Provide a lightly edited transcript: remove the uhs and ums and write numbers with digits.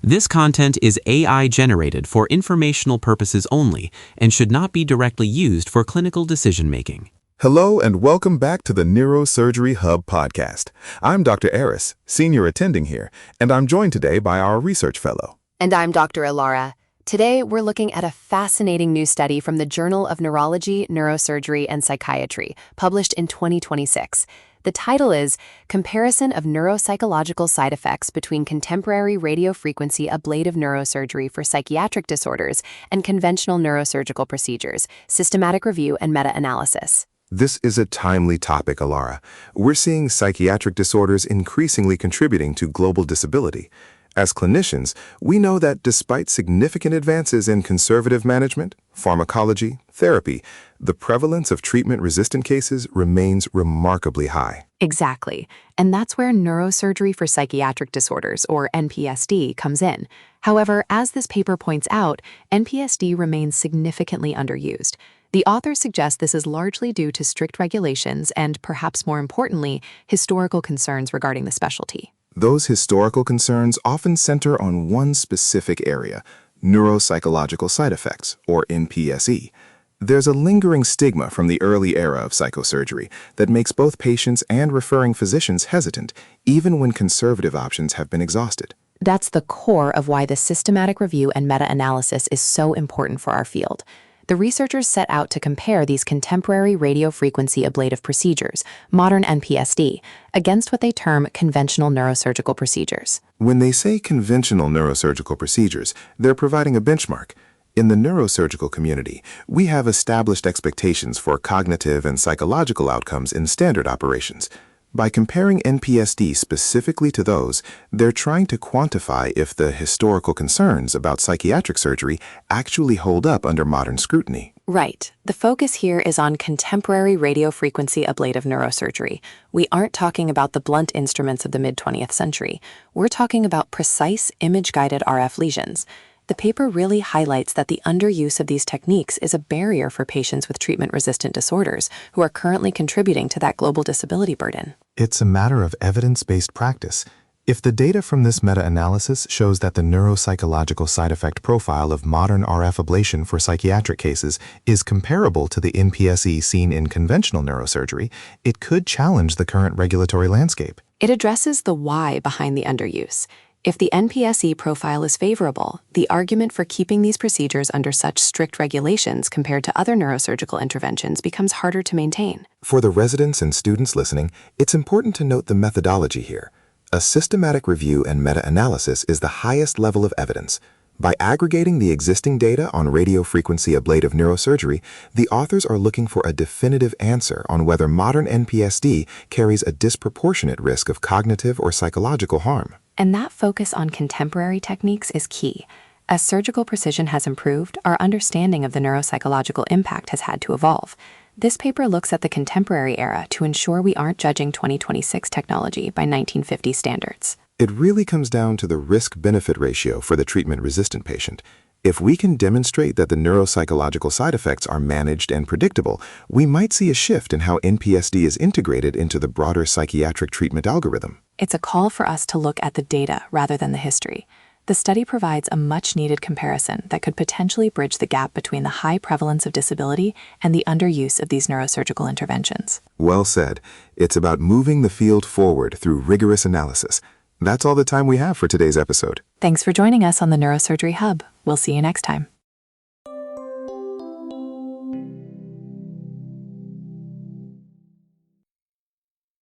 This content is AI generated for informational purposes only and should not be directly used for clinical decision-making. Hello and welcome back to the Neurosurgery Hub podcast. I'm Dr. Aris, senior attending here, and I'm joined today by our research fellow. And I'm Dr. Ilara. Today, we're looking at a fascinating new study from the Journal of Neurology, Neurosurgery, and Psychiatry, published in 2026. The title is Comparison of Neuropsychological Side Effects Between Contemporary Radiofrequency Ablative Neurosurgery for Psychiatric Disorders and Conventional Neurosurgical Procedures, Systematic Review and Meta-Analysis. This is a timely topic, Ilara. We're seeing psychiatric disorders increasingly contributing to global disability. As clinicians, we know that despite significant advances in conservative management, pharmacology, therapy, the prevalence of treatment-resistant cases remains remarkably high. Exactly. And that's where neurosurgery for psychiatric disorders, or NPSD, comes in. However, as this paper points out, NPSD remains significantly underused. The authors suggest this is largely due to strict regulations and, perhaps more importantly, historical concerns regarding the specialty. Those historical concerns often center on one specific area, neuropsychological side effects, or NPSE. There's a lingering stigma from the early era of psychosurgery that makes both patients and referring physicians hesitant, even when conservative options have been exhausted. That's the core of why the systematic review and meta-analysis is so important for our field. The researchers set out to compare these contemporary radiofrequency ablative procedures, modern NPSD, against what they term conventional neurosurgical procedures. When they say conventional neurosurgical procedures, they're providing a benchmark. In the neurosurgical community, we have established expectations for cognitive and psychological outcomes in standard operations. By comparing NPSD specifically to those, they're trying to quantify if the historical concerns about psychiatric surgery actually hold up under modern scrutiny. Right. The focus here is on contemporary radiofrequency ablative neurosurgery. We aren't talking about the blunt instruments of the mid-20th century. We're talking about precise image-guided RF lesions. The paper really highlights that the underuse of these techniques is a barrier for patients with treatment-resistant disorders who are currently contributing to that global disability burden. It's a matter of evidence-based practice. If the data from this meta-analysis shows that the neuropsychological side effect profile of modern RF ablation for psychiatric cases is comparable to the NPSE seen in conventional neurosurgery, it could challenge the current regulatory landscape. It addresses the why behind the underuse. If the NPSE profile is favorable, the argument for keeping these procedures under such strict regulations compared to other neurosurgical interventions becomes harder to maintain. For the residents and students listening, it's important to note the methodology here. A systematic review and meta-analysis is the highest level of evidence. By aggregating the existing data on radiofrequency ablative neurosurgery, the authors are looking for a definitive answer on whether modern NPSD carries a disproportionate risk of cognitive or psychological harm. And that focus on contemporary techniques is key. As surgical precision has improved, our understanding of the neuropsychological impact has had to evolve. This paper looks at the contemporary era to ensure we aren't judging 2026 technology by 1950 standards. It really comes down to the risk-benefit ratio for the treatment-resistant patient. If we can demonstrate that the neuropsychological side effects are managed and predictable, we might see a shift in how NPSD is integrated into the broader psychiatric treatment algorithm. It's a call for us to look at the data rather than the history. The study provides a much-needed comparison that could potentially bridge the gap between the high prevalence of disability and the underuse of these neurosurgical interventions. Well said. It's about moving the field forward through rigorous analysis. That's all the time we have for today's episode. Thanks for joining us on the Neurosurgery Hub. We'll see you next time.